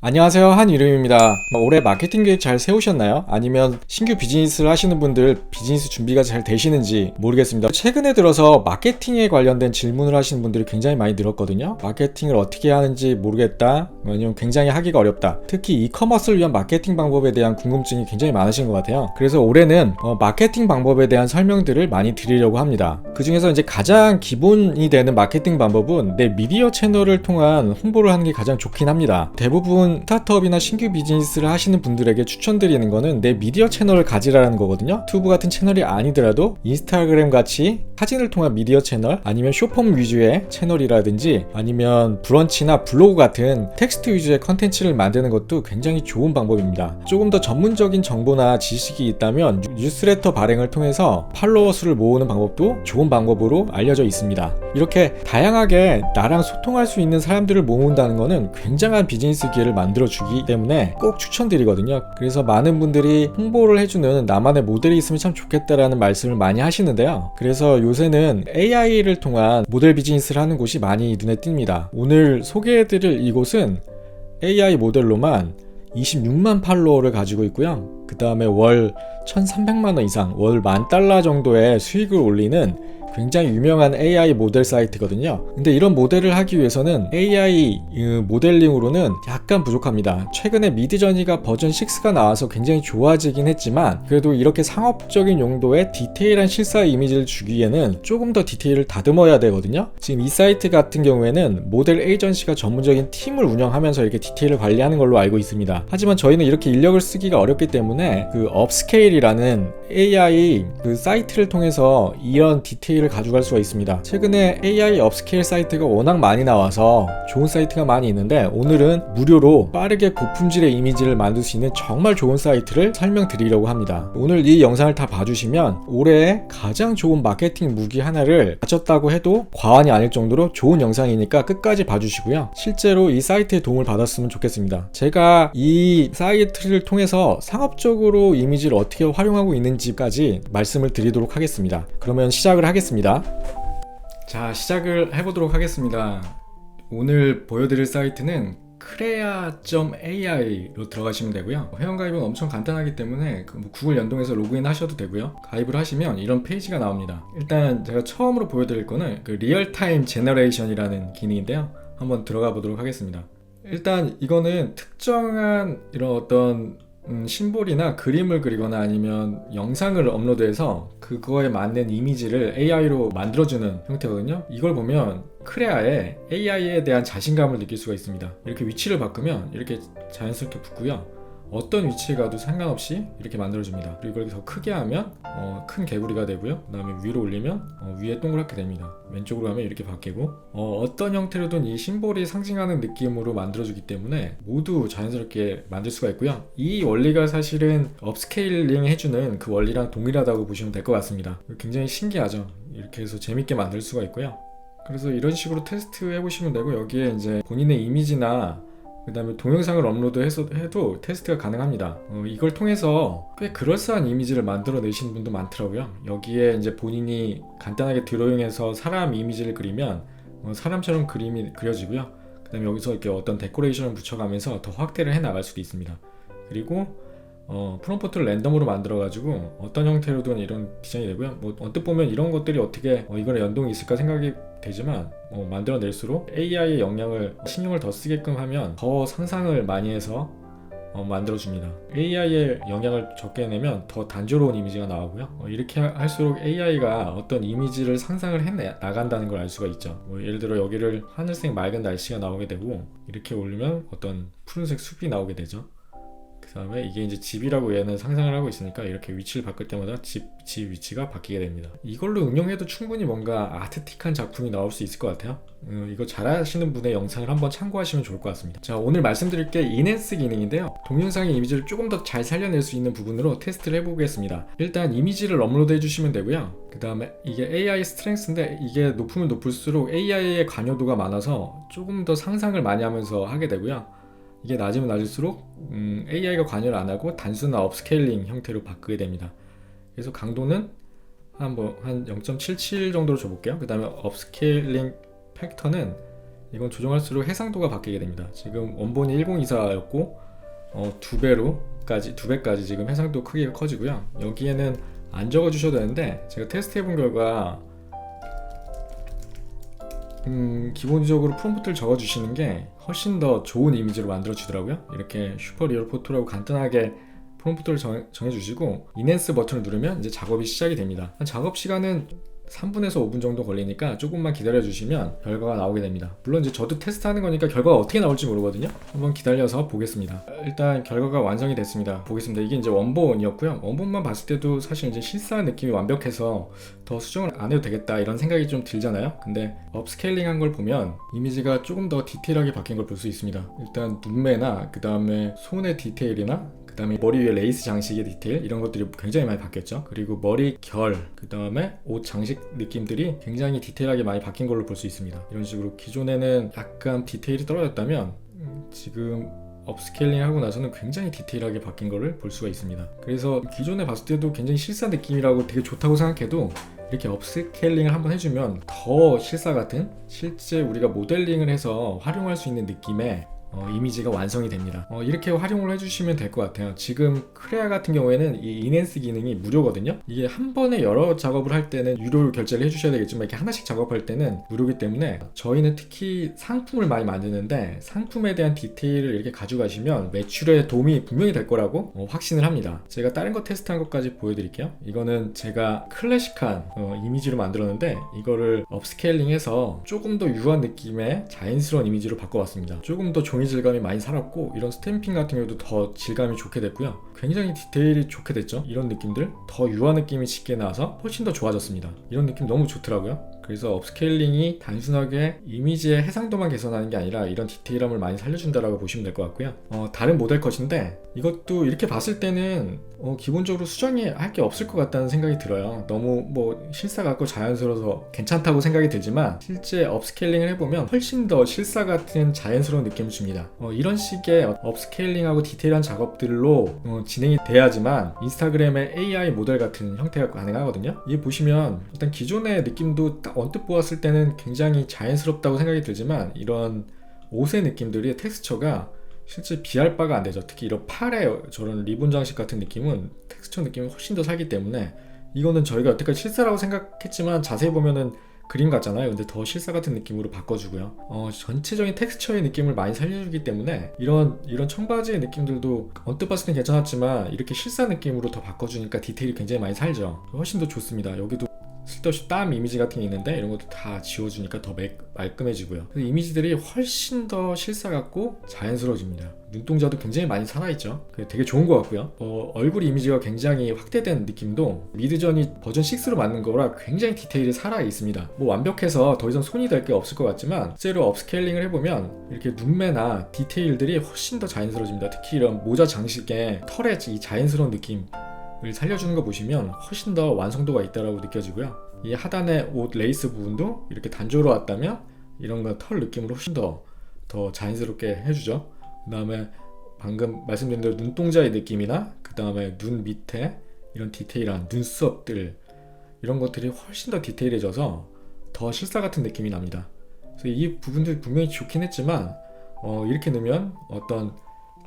안녕하세요, 한이름입니다. 올해 마케팅 계획 잘 세우셨나요? 아니면 신규 비즈니스를 하시는 분들 비즈니스 준비가 잘 되시는지 모르겠습니다. 최근에 들어서 마케팅에 관련된 질문을 하시는 분들이 굉장히 많이 늘었거든요. 마케팅을 어떻게 하는지 모르겠다, 아니면 굉장히 하기가 어렵다. 특히 이커머스를 위한 마케팅 방법에 대한 궁금증이 굉장히 많으신 것 같아요. 그래서 올해는 마케팅 방법에 대한 설명들을 많이 드리려고 합니다. 그 중에서 이제 가장 기본이 되는 마케팅 방법은 내 미디어 채널을 통한 홍보를 하는 게 가장 좋긴 합니다. 대부분 스타트업이나 신규 비즈니스를 하시는 분들에게 추천드리는 거는 내 미디어 채널을 가지라는 거거든요. 유튜브 같은 채널이 아니더라도 인스타그램 같이 사진을 통한 미디어 채널, 아니면 쇼폼 위주의 채널이라든지 아니면 브런치나 블로그 같은 텍스트 위주의 컨텐츠를 만드는 것도 굉장히 좋은 방법입니다. 조금 더 전문적인 정보나 지식이 있다면 뉴스레터 발행을 통해서 팔로워 수를 모으는 방법도 좋은 방법으로 알려져 있습니다. 이렇게 다양하게 나랑 소통할 수 있는 사람들을 모은다는 것은 굉장한 비즈니스 기회를 만들어주기 때문에 꼭 추천드리거든요. 그래서 많은 분들이 홍보를 해주는 나만의 모델이 있으면 참 좋겠다라는 말씀을 많이 하시는데요. 그래서 요새는 AI를 통한 모델 비즈니스를 하는 곳이 많이 눈에 띕니다. 오늘 소개해드릴 이곳은 AI 모델로만 26만 팔로워를 가지고 있고요. 그 다음에 월 1,300만원 이상, 월 $10,000 정도의 수익을 올리는 굉장히 유명한 AI 모델 사이트거든요. 근데 이런 모델을 하기 위해서는 AI 모델링으로는 약간 부족합니다. 최근에 미드저니가 버전 6가 나와서 굉장히 좋아지긴 했지만, 그래도 이렇게 상업적인 용도의 디테일한 실사 이미지를 주기에는 조금 더 디테일을 다듬어야 되거든요. 지금 이 사이트 같은 경우에는 모델 에이전시가 전문적인 팀을 운영하면서 이렇게 디테일을 관리하는 걸로 알고 있습니다. 하지만 저희는 이렇게 인력을 쓰기가 어렵기 때문에 그 업스케일이라는 AI 그 사이트를 통해서 이런 디테일을 가져갈 수가 있습니다. 최근에 AI 업스케일 사이트가 워낙 많이 나와서 좋은 사이트가 많이 있는데, 오늘은 무료로 빠르게 고품질의 이미지를 만들 수 있는 정말 좋은 사이트를 설명드리려고 합니다. 오늘 이 영상을 다 봐주시면 올해 가장 좋은 마케팅 무기 하나를 가졌다고 해도 과언이 아닐 정도로 좋은 영상이니까 끝까지 봐주시고요. 실제로 이 사이트의 도움을 받았으면 좋겠습니다. 제가 이 사이트를 통해서 상업적으로 이미지를 어떻게 활용하고 있는지까지 말씀을 드리도록 하겠습니다. 그러면 시작을 하겠습니다. 자, 시작을 해보도록 하겠습니다. 오늘 보여드릴 사이트는 크레아.ai로 들어가시면 되고요. 회원가입은 엄청 간단하기 때문에 구글 연동해서 로그인 하셔도 되고요. 가입을 하시면 이런 페이지가 나옵니다. 일단 제가 처음으로 보여드릴 거는 그 리얼타임 제너레이션이라는 기능인데요. 한번 들어가 보도록 하겠습니다. 일단 이거는 특정한 이런 어떤 심볼이나 그림을 그리거나 아니면 영상을 업로드해서 그거에 맞는 이미지를 AI로 만들어주는 형태거든요. 이걸 보면 크레아에 AI에 대한 자신감을 느낄 수가 있습니다. 이렇게 위치를 바꾸면 이렇게 자연스럽게 붙고요. 어떤 위치에 가도 상관없이 이렇게 만들어줍니다. 그리고 이걸 더 크게 하면 큰 개구리가 되고요. 그 다음에 위로 올리면 위에 동그랗게 됩니다. 왼쪽으로 하면 이렇게 바뀌고 어떤 형태로든 이 심볼이 상징하는 느낌으로 만들어주기 때문에 모두 자연스럽게 만들 수가 있고요. 이 원리가 사실은 업스케일링 해주는 그 원리랑 동일하다고 보시면 될 것 같습니다. 굉장히 신기하죠. 이렇게 해서 재밌게 만들 수가 있고요. 그래서 이런 식으로 테스트 해보시면 되고, 여기에 이제 본인의 이미지나 그 다음에 동영상을 해도 테스트가 가능합니다. 이걸 통해서 꽤 그럴싸한 이미지를 만들어 내시는 분도 많더라고요. 여기에 이제 본인이 간단하게 드로잉해서 사람 이미지를 그리면 사람처럼 그림이 그려지고요. 그 다음에 여기서 이렇게 어떤 데코레이션을 붙여가면서 더 확대를 해 나갈 수도 있습니다. 그리고 프롬프트를 랜덤으로 만들어가지고 어떤 형태로든 이런 디자인이 되고요. 언뜻 보면 이런 것들이 어떻게 이거랑 연동이 있을까 생각이 되지만 만들어낼수록 AI의 영향을 신경을 더 쓰게끔 하면 더 상상을 많이 해서 만들어줍니다. AI의 영향을 적게 내면 더 단조로운 이미지가 나오고요. 이렇게 할수록 AI가 어떤 이미지를 상상을 해 나간다는 걸 알 수가 있죠. 예를 들어 여기를 하늘색 맑은 날씨가 나오게 되고, 이렇게 올리면 어떤 푸른색 숲이 나오게 되죠. 그 다음에 이게 이제 집이라고 얘는 상상을 하고 있으니까 이렇게 위치를 바꿀 때마다 집 위치가 바뀌게 됩니다. 이걸로 응용해도 충분히 뭔가 아트틱한 작품이 나올 수 있을 것 같아요. 이거 잘하시는 분의 영상을 한번 참고하시면 좋을 것 같습니다. 자, 오늘 말씀드릴 게 인핸스 기능인데요. 동영상의 이미지를 조금 더 잘 살려낼 수 있는 부분으로 테스트를 해보겠습니다. 일단 이미지를 업로드 해주시면 되고요. 그 다음에 이게 AI 스트렝스인데, 이게 높으면 높을수록 AI의 관여도가 많아서 조금 더 상상을 많이 하면서 하게 되고요. 이게 낮으면 낮을수록 AI가 관여를 안 하고 단순한 업스케일링 형태로 바꾸게 됩니다. 그래서 강도는 한 0.77 정도로 줘볼게요. 그 다음에 업스케일링 팩터는 이건 조정할수록 해상도가 바뀌게 됩니다. 지금 원본이 1024였고 2배까지 지금 해상도 크기가 커지고요. 여기에는 안 적어 주셔도 되는데 제가 테스트 해본 결과 기본적으로 프롬프트를 적어 주시는 게 훨씬 더 좋은 이미지로 만들어 주더라고요. 이렇게 슈퍼 리얼 포토라고 간단하게 프롬프트를 정해 주시고 이넨스 버튼을 누르면 이제 작업이 시작이 됩니다. 작업 시간은 3분에서 5분 정도 걸리니까 조금만 기다려 주시면 결과가 나오게 됩니다. 물론 이제 저도 테스트하는 거니까 결과가 어떻게 나올지 모르거든요. 한번 기다려서 보겠습니다. 일단 결과가 완성이 됐습니다. 보겠습니다. 이게 이제 원본이었고요. 원본만 봤을 때도 사실 이제 실사한 느낌이 완벽해서 더 수정을 안 해도 되겠다 이런 생각이 좀 들잖아요. 근데 업스케일링 한 걸 보면 이미지가 조금 더 디테일하게 바뀐 걸 볼 수 있습니다. 일단 눈매나 그 다음에 손의 디테일이나 그 다음에 머리 위에 레이스 장식의 디테일 이런 것들이 굉장히 많이 바뀌었죠. 그리고 머리 결, 그 다음에 옷 장식 느낌들이 굉장히 디테일하게 많이 바뀐 걸로 볼 수 있습니다. 이런 식으로 기존에는 약간 디테일이 떨어졌다면 지금 업스케일링 하고 나서는 굉장히 디테일하게 바뀐 거를 볼 수가 있습니다. 그래서 기존에 봤을 때도 굉장히 실사 느낌이라고 되게 좋다고 생각해도 이렇게 업스케일링을 한번 해주면 더 실사 같은 실제 우리가 모델링을 해서 활용할 수 있는 느낌의 이미지가 완성이 됩니다. 이렇게 활용을 해주시면 될 것 같아요. 지금 크레아 같은 경우에는 이 인핸스 기능이 무료거든요. 이게 한 번에 여러 작업을 할 때는 유료로 결제를 해주셔야 되겠지만 이렇게 하나씩 작업할 때는 무료이기 때문에 저희는 특히 상품을 많이 만드는데 상품에 대한 디테일을 이렇게 가져가시면 매출에 도움이 분명히 될 거라고 확신을 합니다. 제가 다른 거 테스트한 것까지 보여드릴게요. 이거는 제가 클래식한 이미지로 만들었는데 이거를 업스케일링해서 조금 더 유한 느낌의 자연스러운 이미지로 바꿔봤습니다. 조금 더 종이 질감이 많이 살았고 이런 스탬핑 같은 경우도 더 질감이 좋게 됐고요. 굉장히 디테일이 좋게 됐죠. 이런 느낌들 더 유한 느낌이 짙게 나와서 훨씬 더 좋아졌습니다. 이런 느낌 너무 좋더라고요. 그래서 업스케일링이 단순하게 이미지의 해상도만 개선하는 게 아니라 이런 디테일함을 많이 살려준다라고 보시면 될 것 같고요. 다른 모델 컷인데 이것도 이렇게 봤을 때는 기본적으로 수정이 할 게 없을 것 같다는 생각이 들어요. 너무 실사 같고 자연스러워서 괜찮다고 생각이 들지만 실제 업스케일링을 해보면 훨씬 더 실사 같은 자연스러운 느낌을 줍니다. 이런 식의 업스케일링하고 디테일한 작업들로 진행이 돼야지만 인스타그램의 AI 모델 같은 형태가 가능하거든요. 이 보시면 일단 기존의 느낌도 딱 언뜻 보았을 때는 굉장히 자연스럽다고 생각이 들지만 이런 옷의 느낌들이 텍스처가 실제 비할 바가 안 되죠. 특히 이런 팔에 저런 리본 장식 같은 느낌은 텍스처 느낌이 훨씬 더 살기 때문에 이거는 저희가 여태까지 실사라고 생각했지만 자세히 보면은 그림 같잖아요. 근데 더 실사 같은 느낌으로 바꿔주고요. 전체적인 텍스처의 느낌을 많이 살려주기 때문에 이런 청바지의 느낌들도 언뜻 봤을 땐 괜찮았지만 이렇게 실사 느낌으로 더 바꿔주니까 디테일이 굉장히 많이 살죠. 훨씬 더 좋습니다. 여기도 쓸데없이 땀 이미지 같은 게 있는데 이런 것도 다 지워주니까 더 말끔해지고요. 이미지들이 훨씬 더 실사 같고 자연스러워집니다. 눈동자도 굉장히 많이 살아있죠. 되게 좋은 것 같고요. 얼굴 이미지가 굉장히 확대된 느낌도 미드저니 버전 6로 만든 거라 굉장히 디테일이 살아있습니다. 완벽해서 더 이상 손이 될 게 없을 것 같지만 실제로 업스케일링을 해보면 이렇게 눈매나 디테일들이 훨씬 더 자연스러워집니다. 특히 이런 모자 장식의 털의 이 자연스러운 느낌 을 살려주는 거 보시면 훨씬 더 완성도가 있다라고 느껴지고요. 이 하단의 옷 레이스 부분도 이렇게 단조로 왔다면 이런 거 털 느낌으로 훨씬 더 자연스럽게 해주죠. 그 다음에 방금 말씀드린 대로 눈동자의 느낌이나 그 다음에 눈 밑에 이런 디테일한 눈썹들 이런 것들이 훨씬 더 디테일해져서 더 실사 같은 느낌이 납니다. 그래서 이 부분들이 분명히 좋긴 했지만 이렇게 넣으면 어떤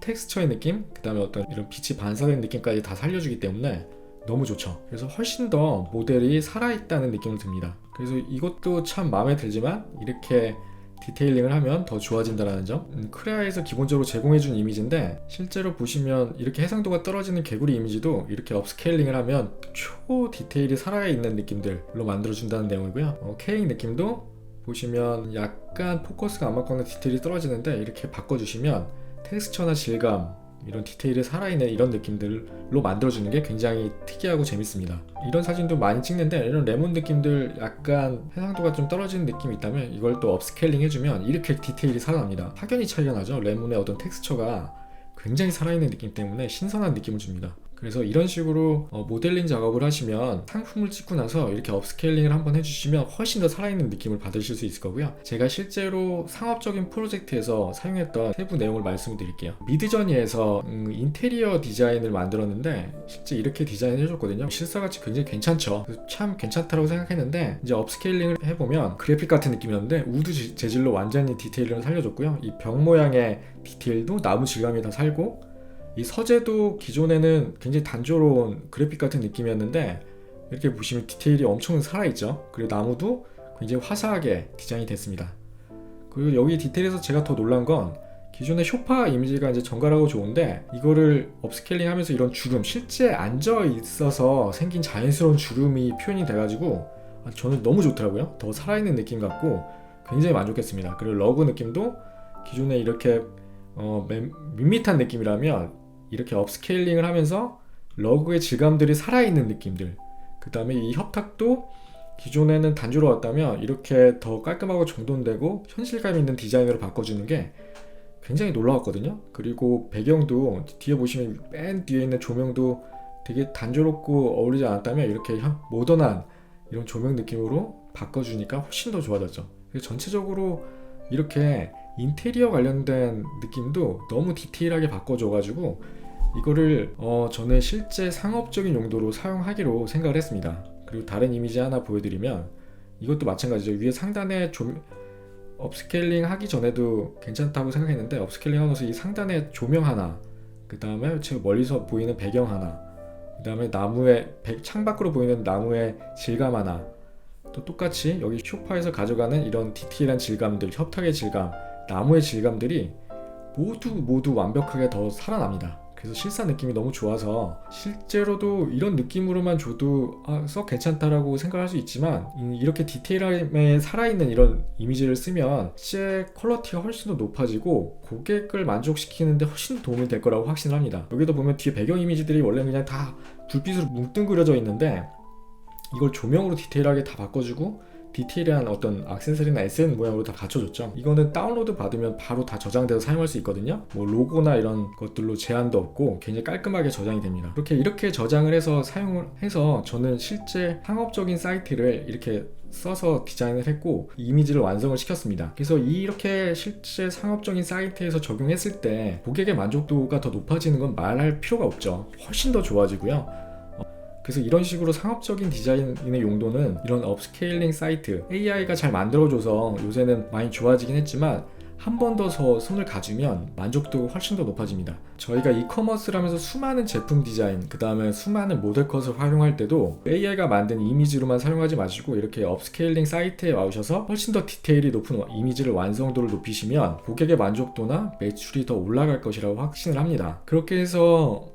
텍스처의 느낌, 그 다음에 어떤 이런 빛이 반사된 느낌까지 다 살려주기 때문에 너무 좋죠. 그래서 훨씬 더 모델이 살아있다는 느낌을 듭니다. 그래서 이것도 참 마음에 들지만 이렇게 디테일링을 하면 더 좋아진다는 점. 크레아에서 기본적으로 제공해준 이미지인데 실제로 보시면 이렇게 해상도가 떨어지는 개구리 이미지도 이렇게 업스케일링을 하면 초 디테일이 살아있는 느낌들로 만들어준다는 내용이고요. 케이크 느낌도 보시면 약간 포커스가 안 맞거나 디테일이 떨어지는데 이렇게 바꿔주시면 텍스처나 질감, 이런 디테일이 살아있는 이런 느낌들로 만들어주는 게 굉장히 특이하고 재밌습니다. 이런 사진도 많이 찍는데 이런 레몬 느낌들 약간 해상도가 좀 떨어지는 느낌이 있다면 이걸 또 업스케일링 해주면 이렇게 디테일이 살아납니다. 확연히 차이가 나죠. 레몬의 어떤 텍스처가 굉장히 살아있는 느낌 때문에 신선한 느낌을 줍니다. 그래서 이런 식으로 모델링 작업을 하시면 상품을 찍고 나서 이렇게 업스케일링을 한번 해주시면 훨씬 더 살아있는 느낌을 받으실 수 있을 거고요. 제가 실제로 상업적인 프로젝트에서 사용했던 세부 내용을 말씀을 드릴게요. 미드저니에서 인테리어 디자인을 만들었는데 실제 이렇게 디자인을 해줬거든요. 실사같이 굉장히 괜찮죠. 참 괜찮다고 생각했는데 이제 업스케일링을 해보면 그래픽 같은 느낌이었는데 우드 재질로 완전히 디테일을 살려줬고요. 이 벽 모양의 디테일도 나무 질감이 다 살고, 이 서재도 기존에는 굉장히 단조로운 그래픽 같은 느낌이었는데 이렇게 보시면 디테일이 엄청 살아있죠. 그리고 나무도 굉장히 화사하게 디자인이 됐습니다. 그리고 여기 디테일에서 제가 더 놀란 건 기존의 쇼파 이미지가 이제 정갈하고 좋은데 이거를 업스케일링 하면서 이런 주름, 실제 앉아 있어서 생긴 자연스러운 주름이 표현이 돼가지고 저는 너무 좋더라고요. 더 살아있는 느낌 같고 굉장히 만족했습니다. 그리고 러그 느낌도 기존에 이렇게 밋밋한 느낌이라면 이렇게 업스케일링을 하면서 러그의 질감들이 살아있는 느낌들, 그 다음에 이 협탁도 기존에는 단조로웠다면 이렇게 더 깔끔하고 정돈되고 현실감 있는 디자인으로 바꿔주는 게 굉장히 놀라웠거든요. 그리고 배경도 뒤에 보시면 맨 뒤에 있는 조명도 되게 단조롭고 어울리지 않았다면 이렇게 모던한 이런 조명 느낌으로 바꿔주니까 훨씬 더 좋아졌죠. 그래서 전체적으로 이렇게 인테리어 관련된 느낌도 너무 디테일하게 바꿔줘가지고 이거를 저는 실제 상업적인 용도로 사용하기로 생각을 했습니다. 그리고 다른 이미지 하나 보여드리면 이것도 마찬가지죠. 위에 상단에 업스케일링 하기 전에도 괜찮다고 생각했는데 업스케일링 하면서 이 상단에 조명 하나, 그 다음에 제가 멀리서 보이는 배경 하나, 그 다음에 나무의 창밖으로 보이는 나무의 질감 하나, 또 똑같이 여기 쇼파에서 가져가는 이런 디테일한 질감들, 협탁의 질감, 나무의 질감들이 모두 완벽하게 더 살아납니다. 그래서 실사 느낌이 너무 좋아서 실제로도 이런 느낌으로만 줘도 썩 괜찮다라고 생각할 수 있지만 이렇게 디테일함에 살아있는 이런 이미지를 쓰면 실제 퀄리티가 훨씬 더 높아지고 고객을 만족시키는데 훨씬 도움이 될 거라고 확신을 합니다. 여기도 보면 뒤에 배경 이미지들이 원래 그냥 다 불빛으로 뭉뚱그려져 있는데 이걸 조명으로 디테일하게 다 바꿔주고 디테일한 어떤 액세서리나 SN 모양으로 다 갖춰줬죠. 이거는 다운로드 받으면 바로 다 저장돼서 사용할 수 있거든요. 뭐 로고나 이런 것들로 제한도 없고 굉장히 깔끔하게 저장이 됩니다. 이렇게 저장을 해서 사용을 해서 저는 실제 상업적인 사이트를 이렇게 써서 디자인을 했고 이미지를 완성을 시켰습니다. 그래서 이렇게 실제 상업적인 사이트에서 적용했을 때 고객의 만족도가 더 높아지는 건 말할 필요가 없죠. 훨씬 더 좋아지고요. 그래서 이런 식으로 상업적인 디자인의 용도는 이런 업스케일링 사이트, AI가 잘 만들어줘서 요새는 많이 좋아지긴 했지만 한 번 더 손을 가주면 만족도가 훨씬 더 높아집니다. 저희가 이커머스를 하면서 수많은 제품 디자인, 그 다음에 수많은 모델 컷을 활용할 때도 AI가 만든 이미지로만 사용하지 마시고 이렇게 업스케일링 사이트에 와오셔서 훨씬 더 디테일이 높은 이미지를 완성도를 높이시면 고객의 만족도나 매출이 더 올라갈 것이라고 확신을 합니다. 그렇게 해서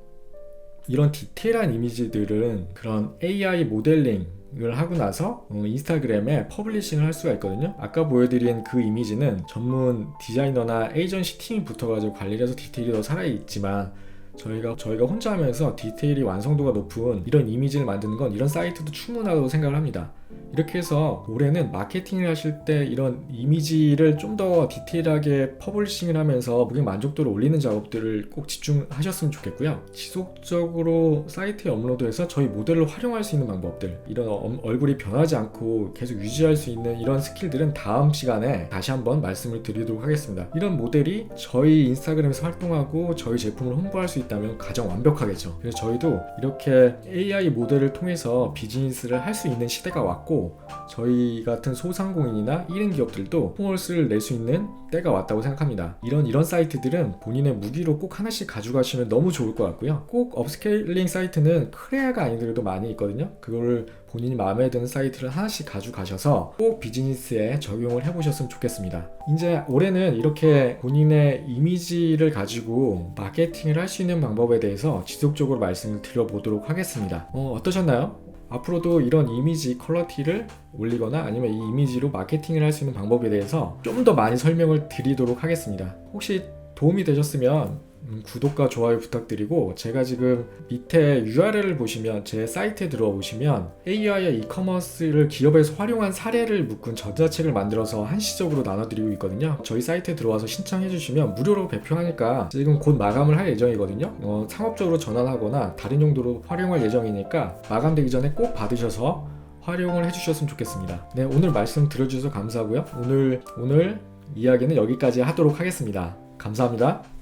이런 디테일한 이미지들은 그런 AI 모델링을 하고 나서 인스타그램에 퍼블리싱을 할 수가 있거든요. 아까 보여드린 그 이미지는 전문 디자이너나 에이전시 팀이 붙어가지고 관리를 해서 디테일이 더 살아있지만 저희가 혼자 하면서 디테일이 완성도가 높은 이런 이미지를 만드는 건 이런 사이트도 충분하다고 생각을 합니다. 이렇게 해서 올해는 마케팅을 하실 때 이런 이미지를 좀 더 디테일하게 퍼블리싱을 하면서 고객 만족도를 올리는 작업들을 꼭 집중하셨으면 좋겠고요. 지속적으로 사이트에 업로드해서 저희 모델을 활용할 수 있는 방법들, 이런 얼굴이 변하지 않고 계속 유지할 수 있는 이런 스킬들은 다음 시간에 다시 한번 말씀을 드리도록 하겠습니다. 이런 모델이 저희 인스타그램에서 활동하고 저희 제품을 홍보할 수 있다면 가장 완벽하겠죠. 그래서 저희도 이렇게 AI 모델을 통해서 비즈니스를 할 수 있는 시대가 왔고 저희 같은 소상공인이나 1인 기업들도 포멀스를 낼 수 있는 때가 왔다고 생각합니다. 이런 사이트들은 본인의 무기로 꼭 하나씩 가져가시면 너무 좋을 것 같고요. 꼭 업스케일링 사이트는 크레아가 아니더라도 많이 있거든요. 그거를 본인이 마음에 드는 사이트를 하나씩 가져가셔서 꼭 비즈니스에 적용을 해보셨으면 좋겠습니다. 이제 올해는 이렇게 본인의 이미지를 가지고 마케팅을 할 수 있는 방법에 대해서 지속적으로 말씀을 드려보도록 하겠습니다. 어떠셨나요? 앞으로도 이런 이미지 퀄리티를 올리거나 아니면 이 이미지로 마케팅을 할 수 있는 방법에 대해서 좀 더 많이 설명을 드리도록 하겠습니다. 혹시 도움이 되셨으면 구독과 좋아요 부탁드리고, 제가 지금 밑에 URL을 보시면 제 사이트에 들어와 보시면 AI와 이커머스를 기업에서 활용한 사례를 묶은 전자책을 만들어서 한시적으로 나눠드리고 있거든요. 저희 사이트에 들어와서 신청해 주시면 무료로 배표하니까 지금 곧 마감을 할 예정이거든요. 상업적으로 전환하거나 다른 용도로 활용할 예정이니까 마감되기 전에 꼭 받으셔서 활용을 해주셨으면 좋겠습니다. 네, 오늘 말씀 들어주셔서 감사하고요. 오늘 이야기는 여기까지 하도록 하겠습니다. 감사합니다.